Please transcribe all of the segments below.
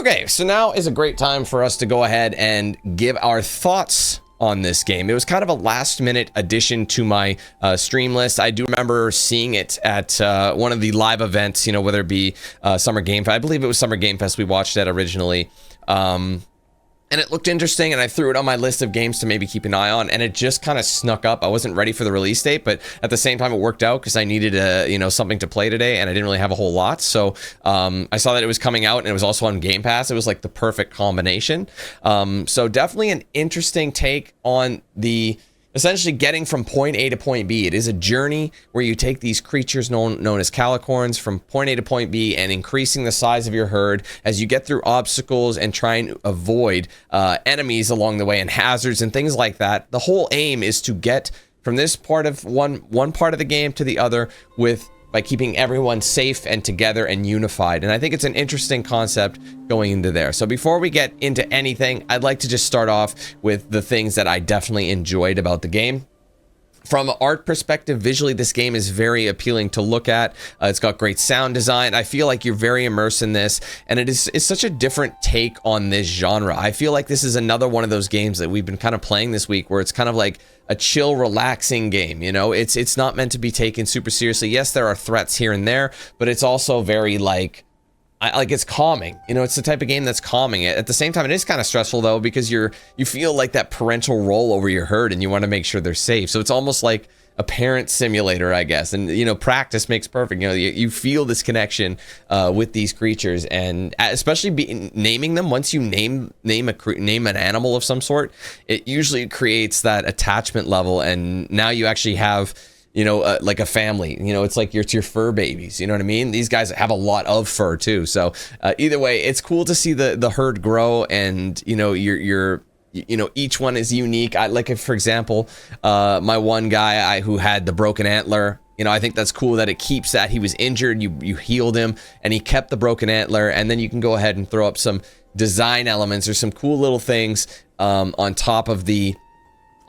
Okay, so now is a great time for us to go ahead and give our thoughts on this game. It was kind of a last minute addition to my stream list. I do remember seeing it at one of the live events, you know, whether it be Summer Game Fest. I believe it was Summer Game Fest we watched that originally. And it looked interesting, and I threw it on my list of games to maybe keep an eye on, and it just kind of snuck up. I wasn't ready for the release date, but at the same time, it worked out because I needed something to play today, and I didn't really have a whole lot. So I saw that it was coming out, and it was also on Game Pass. It was like the perfect combination. So definitely an interesting take on the essentially getting from point A to point B. It is a journey where you take these creatures known as calicorns from point A to point B and increasing the size of your herd as you get through obstacles and try and avoid enemies along the way and hazards and things like that. The whole aim is to get from this part of one part of the game to the other by keeping everyone safe and together and unified. And I think it's an interesting concept going into there. So before we get into anything, I'd like to just start off with the things that I definitely enjoyed about the game. From an art perspective, visually, this game is very appealing to look at. It's got great sound design. I feel like you're very immersed in this, and it's such a different take on this genre. I feel like this is another one of those games that we've been kind of playing this week where it's kind of like a chill, relaxing game. You know, it's not meant to be taken super seriously. Yes, there are threats here and there, but it's also very like it's calming. You know, it's the type of game that's calming. At the same time, it is kind of stressful though, because you feel like that parental role over your herd and you want to make sure they're safe. So it's almost like a parent simulator, I guess. And, you know, practice makes perfect. You know, you feel this connection with these creatures, and especially naming them. Once you name an animal of some sort, it usually creates that attachment level. And now you actually have, you know, like a family. You know, it's like it's your fur babies. You know what I mean? These guys have a lot of fur too. So either way, it's cool to see the herd grow, and you know, you know, each one is unique. I like, for example, my one guy who had the broken antler. You know, I think that's cool that it keeps that. He was injured, you healed him, and he kept the broken antler. And then you can go ahead and throw up some design elements or some cool little things on top of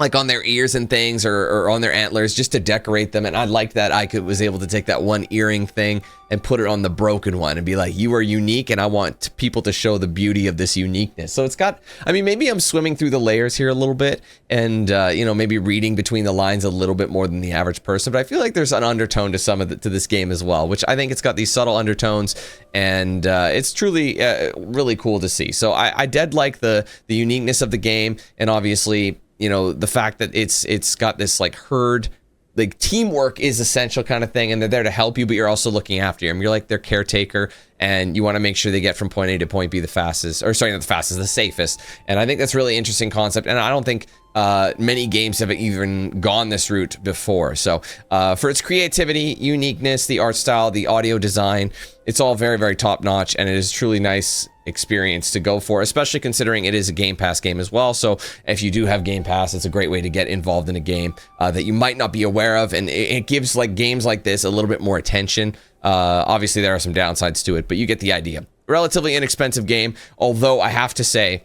like on their ears and things, or on their antlers, just to decorate them. And I like that I was able to take that one earring thing and put it on the broken one and be like, you are unique, and I want people to show the beauty of this uniqueness. So it's got, I mean, maybe I'm swimming through the layers here a little bit, and you know, maybe reading between the lines a little bit more than the average person, but I feel like there's an undertone to to this game as well, which I think it's got these subtle undertones, and it's truly really cool to see. So I did like the uniqueness of the game, and obviously, you know, the fact that it's got this like herd, like teamwork is essential kind of thing, and they're there to help you, but you're also looking after them. You're like their caretaker, and you want to make sure they get from point A to point B the fastest, or sorry, not the fastest, the safest. And I think that's a really interesting concept, and I don't think many games have even gone this route before. So for its creativity, uniqueness, the art style, the audio design, it's all very, very top notch, and it is truly nice experience to go for, especially considering it is a Game Pass game as well. So if you do have Game Pass, it's a great way to get involved in a game that you might not be aware of, and it gives like games like this a little bit more attention. Obviously there are some downsides to it, but you get the idea. Relatively inexpensive game, although I have to say,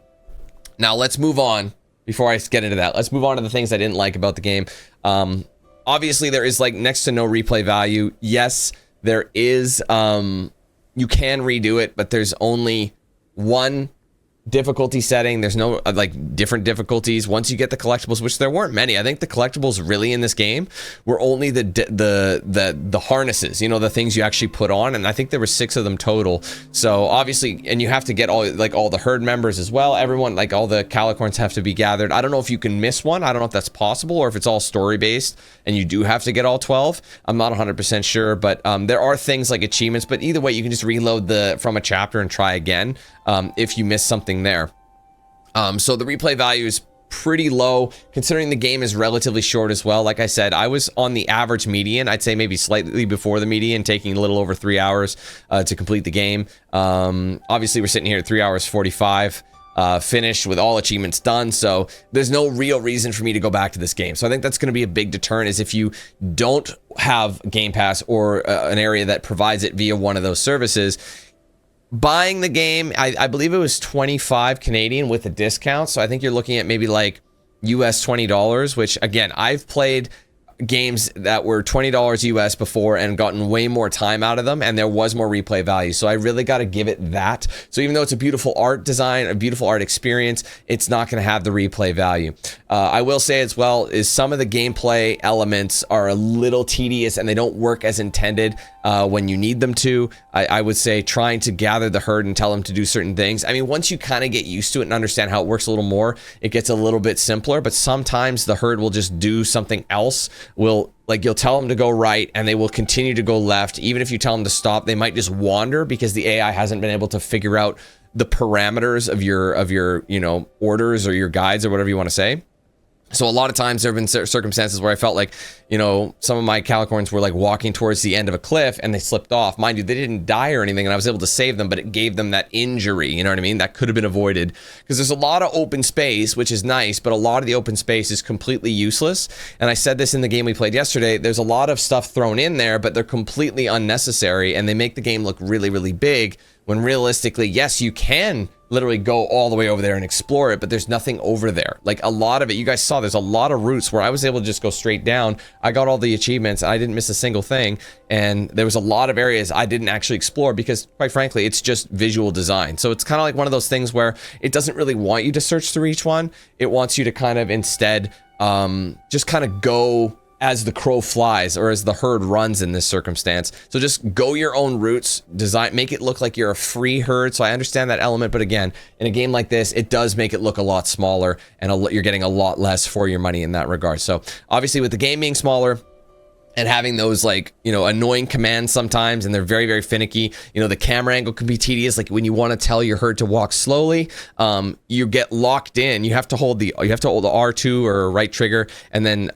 now let's move on. Before I get into that, let's move on to the things I didn't like about the game. Obviously there is like next to no replay value. Yes, there is, you can redo it, but there's only one difficulty setting. There's no like different difficulties once you get the collectibles, which there weren't many. I think the collectibles really in this game were only the harnesses, you know, the things you actually put on, and I think there were 6 of them total. So obviously, and you have to get all the herd members as well. Everyone, like all the calicorns have to be gathered. I don't know if you can miss one. I don't know if that's possible, or if it's all story based and you do have to get all 12. I'm not 100% sure, but there are things like achievements, but either way, you can just reload from a chapter and try again if you miss something there. So the replay value is pretty low, considering the game is relatively short as well. Like I said, I was on the average median. I'd say maybe slightly before the median, taking a little over 3 hours to complete the game. Obviously, we're sitting here at 3 hours 45. Finished with all achievements done, so there's no real reason for me to go back to this game. So I think that's going to be a big deterrent, is if you don't have Game Pass or an area that provides it via one of those services, buying the game, I believe it was 25 Canadian with a discount, so I think you're looking at maybe like US $20, which again, I've played games that were $20 US before and gotten way more time out of them, and there was more replay value. So I really got to give it that. So even though it's a beautiful art design, a beautiful art experience, it's not going to have the replay value. I will say as well is some of the gameplay elements are a little tedious and they don't work as intended when you need them to. I would say trying to gather the herd and tell them to do certain things. I mean, once you kind of get used to it and understand how it works a little more, it gets a little bit simpler, but sometimes the herd will just do something else. You'll tell them to go right and they will continue to go left. Even if you tell them to stop, they might just wander because the AI hasn't been able to figure out the parameters of your orders or your guides or whatever you want to say. So a lot of times there have been circumstances where I felt like, some of my calicorns were like walking towards the end of a cliff and they slipped off. Mind you, they didn't die or anything and I was able to save them, but it gave them that injury, you know what I mean? That could have been avoided because there's a lot of open space, which is nice, but a lot of the open space is completely useless. And I said this in the game we played yesterday, there's a lot of stuff thrown in there, but they're completely unnecessary and they make the game look really, really big when realistically, yes, you can literally go all the way over there and explore it, but there's nothing over there. Like a lot of it, you guys saw there's a lot of routes where I was able to just go straight down. I got all the achievements. I didn't miss a single thing. And there was a lot of areas I didn't actually explore because quite frankly, it's just visual design. So it's kind of like one of those things where it doesn't really want you to search through each one. It wants you to kind of instead just kind of go as the crow flies or as the herd runs in this circumstance. So just go your own routes, design, make it look like you're a free herd. So I understand that element, but again, in a game like this, it does make it look a lot smaller and you're getting a lot less for your money in that regard. So obviously with the game being smaller, and having those annoying commands sometimes, and they're very, very finicky. The camera angle can be tedious. Like when you want to tell your herd to walk slowly, you get locked in. You have to hold the R2 or right trigger, and then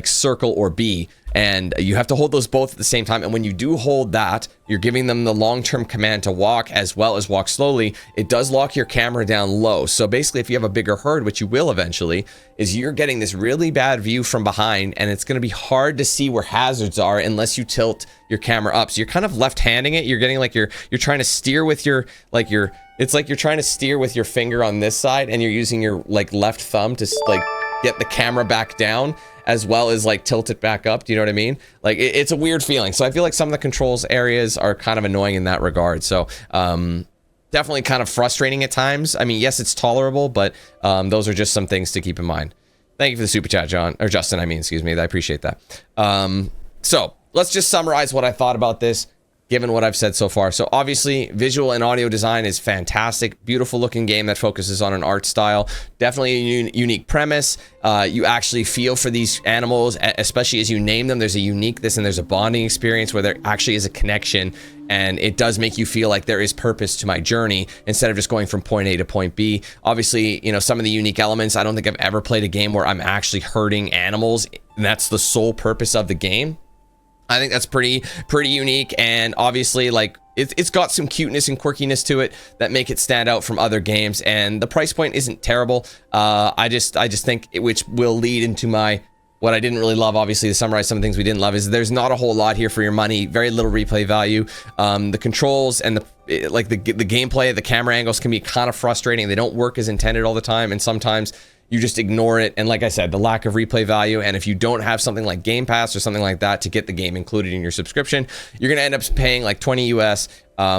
circle or B. And you have to hold those both at the same time. And when you do hold that, you're giving them the long-term command to walk as well as walk slowly. It does lock your camera down low. So basically, if you have a bigger herd, which you will eventually, is you're getting this really bad view from behind, and it's going to be hard to see where hazards are unless you tilt your camera up. So you're kind of left-handing it. You're getting like you're trying to steer with it's like you're trying to steer with your finger on this side, and you're using your left thumb to get the camera back down, as well as tilt it back up. Do you know what I mean? It's a weird feeling. So I feel like some of the controls areas are kind of annoying in that regard. So definitely kind of frustrating at times. I mean, yes, it's tolerable, but those are just some things to keep in mind. Thank you for the super chat, Justin. Excuse me. I appreciate that. So let's just summarize what I thought about this, given what I've said so far. So obviously, visual and audio design is fantastic. Beautiful looking game that focuses on an art style. Definitely a unique premise. You actually feel for these animals, especially as you name them. There's a uniqueness and there's a bonding experience where there actually is a connection. And it does make you feel like there is purpose to my journey instead of just going from point A to point B. Obviously, some of the unique elements, I don't think I've ever played a game where I'm actually herding animals, and that's the sole purpose of the game. I think that's pretty unique, and obviously it's got some cuteness and quirkiness to it that make it stand out from other games, and the price point isn't terrible. I just think which will lead into what I didn't really love, obviously, to summarize some of the things we didn't love, is there's not a whole lot here for your money. Very little replay value. The controls and the gameplay, the camera angles can be kind of frustrating. They don't work as intended all the time, and sometimes you just ignore it. And like I said, the lack of replay value. And if you don't have something like Game Pass or something like that to get the game included in your subscription, you're going to end up paying like 20 US,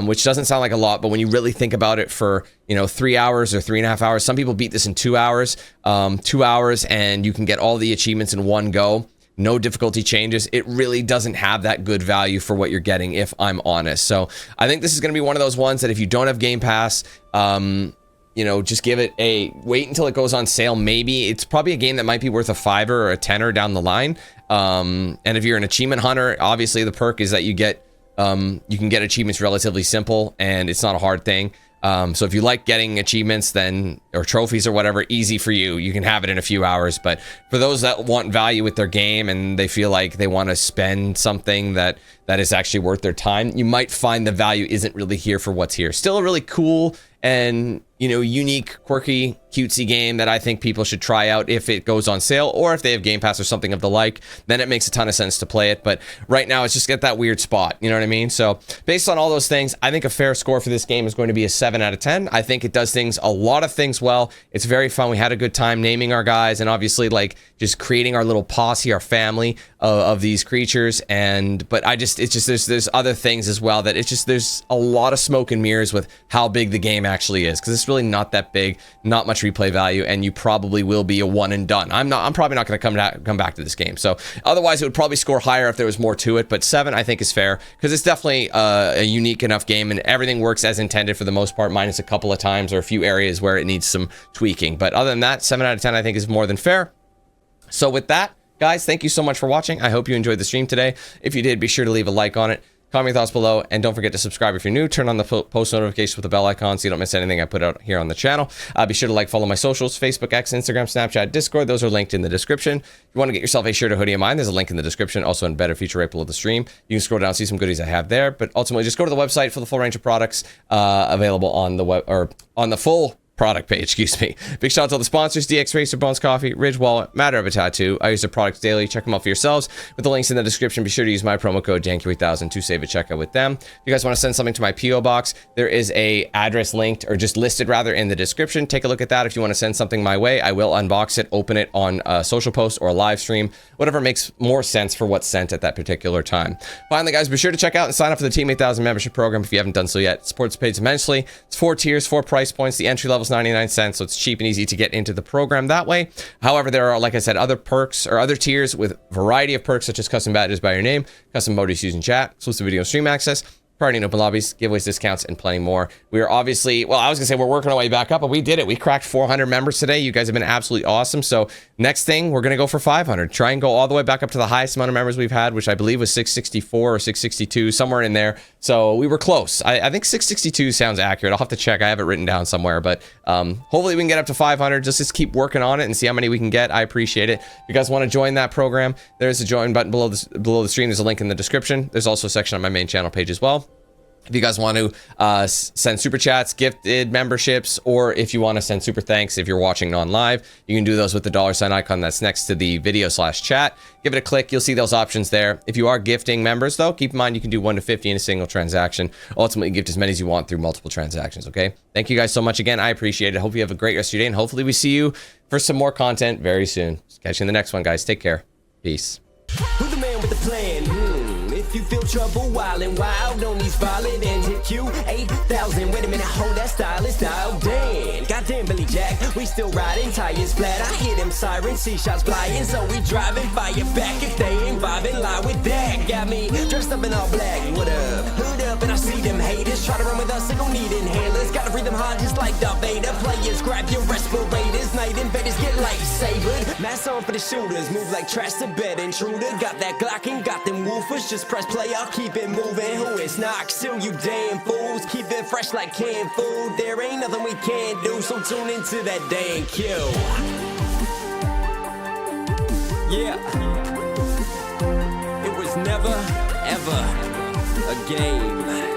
which doesn't sound like a lot, but when you really think about it for, 3 hours or 3.5 hours, some people beat this in 2 hours, 2 hours, and you can get all the achievements in one go. No difficulty changes. It really doesn't have that good value for what you're getting, if I'm honest. So I think this is going to be one of those ones that if you don't have Game Pass, just give it wait until it goes on sale. Maybe it's probably a game that might be worth a $5 or a $10 down the line. And if you're an achievement hunter, obviously the perk is that you can get achievements relatively simple, and it's not a hard thing. So if you like getting achievements or trophies or whatever, easy for you. You can have it in a few hours. But for those that want value with their game and they feel like they want to spend something that is actually worth their time, you might find the value isn't really here for what's here. Still a really cool and unique, quirky, cutesy game that I think people should try out if it goes on sale, or if they have Game Pass or something of the like, then it makes a ton of sense to play it. But right now, it's just at that weird spot, you know what I mean? So based on all those things, I think a fair score for this game is going to be a 7 out of 10. I think it does a lot of things well. It's very fun. We had a good time naming our guys, and obviously, just creating our little posse, our family of these creatures. But it's just there's other things as well that there's a lot of smoke and mirrors with how big the game actually is, because it's really not that big, not much replay value, and you probably will be a one and done. I'm probably not going to come back to this game. So otherwise it would probably score higher if there was more to it, but 7 I think is fair, because it's definitely a unique enough game and everything works as intended for the most part, minus a couple of times or a few areas where it needs some tweaking. But other than that, 7 out of 10 I think is more than fair. So with that, guys, thank you so much for watching. I hope you enjoyed the stream today. If you did, be sure to leave a like on it. Comment your thoughts below, and don't forget to subscribe if you're new. Turn on the post notifications with the bell icon so you don't miss anything I put out here on the channel. Be sure to follow my socials, Facebook, X, Instagram, Snapchat, Discord. Those are linked in the description. If you want to get yourself a shirt or hoodie of mine, there's a link in the description, also in better feature right below the stream. You can scroll down and see some goodies I have there, but ultimately just go to the website for the full range of products available on the web, or on the full product page, excuse me. Big shout out to all the sponsors: DXRacer, Bones Coffee, Ridge Wallet, Matter of a Tattoo. I use their products daily. Check them out for yourselves with the links in the description. Be sure to use my promo code JANKY3000 to save a checkout with them. If you guys want to send something to my PO box, there is a address linked, or just listed rather, in the description. Take a look at that if you want to send something my way. I will unbox it, open it on a social post or a live stream, whatever makes more sense for what's sent at that particular time. Finally, guys, be sure to check out and sign up for the Team 8000 membership program if you haven't done so yet. It supports the page immensely. It's 4 tiers, 4 price points. The entry level is 99 cents, so it's cheap and easy to get into the program that way. However, there are, like I said, other perks or other tiers with variety of perks, such as custom badges by your name, custom emojis using chat, exclusive video stream access, party and open lobbies, giveaways, discounts, and plenty more. We are obviously, well, I was gonna say we're working our way back up, but we did it. We cracked 400 members today. You guys have been absolutely awesome. So next thing, we're gonna go for 500. Try and go all the way back up to the highest amount of members we've had, which I believe was 664 or 662, somewhere in there. So we were close. I think 662 sounds accurate. I'll have to check. I have it written down somewhere, but hopefully we can get up to 500. Just keep working on it and see how many we can get. I appreciate it. If you guys want to join that program, there's a join button below the stream. There's a link in the description. There's also a section on my main channel page as well. If you guys want to send super chats, gifted memberships, or if you want to send super thanks if you're watching on live, you can do those with the $ icon that's next to the video/chat. Give it a click. You'll see those options there. If you are gifting members, though, keep in mind you can do 1 to 50 in a single transaction. Ultimately, gift as many as you want through multiple transactions, okay? Thank you guys so much again. I appreciate it. Hope you have a great rest of your day, and hopefully we see you for some more content very soon. Catch you in the next one, guys. Take care. Peace. Who's the man with the plan? If you feel trouble wildin' wild on these violent and hit you 8,000. Wait a minute, hold that style is dialed in. Goddamn Billy Jack, we still riding, tires flat. I hear them sirens, see shots flying, so we driving, fire back if they ain't vibing. Lie with that, got me dressed up in all black. What up? Hood up, and I see them haters try to run with us. They gon' need inhalers. Gotta breathe them hard just like Darth Vader. Players, grab your respirators. Night invaders get lightsabered. Mask on for the shooters, move like trash to bed intruder. Got that Glock and got them woofers. Just press play, I'll keep it moving. Who is not? Still you damn fools. Keep it fresh like canned food. There ain't nothing we can't do, so tune into that damn kill. Yeah. It was never, ever a game.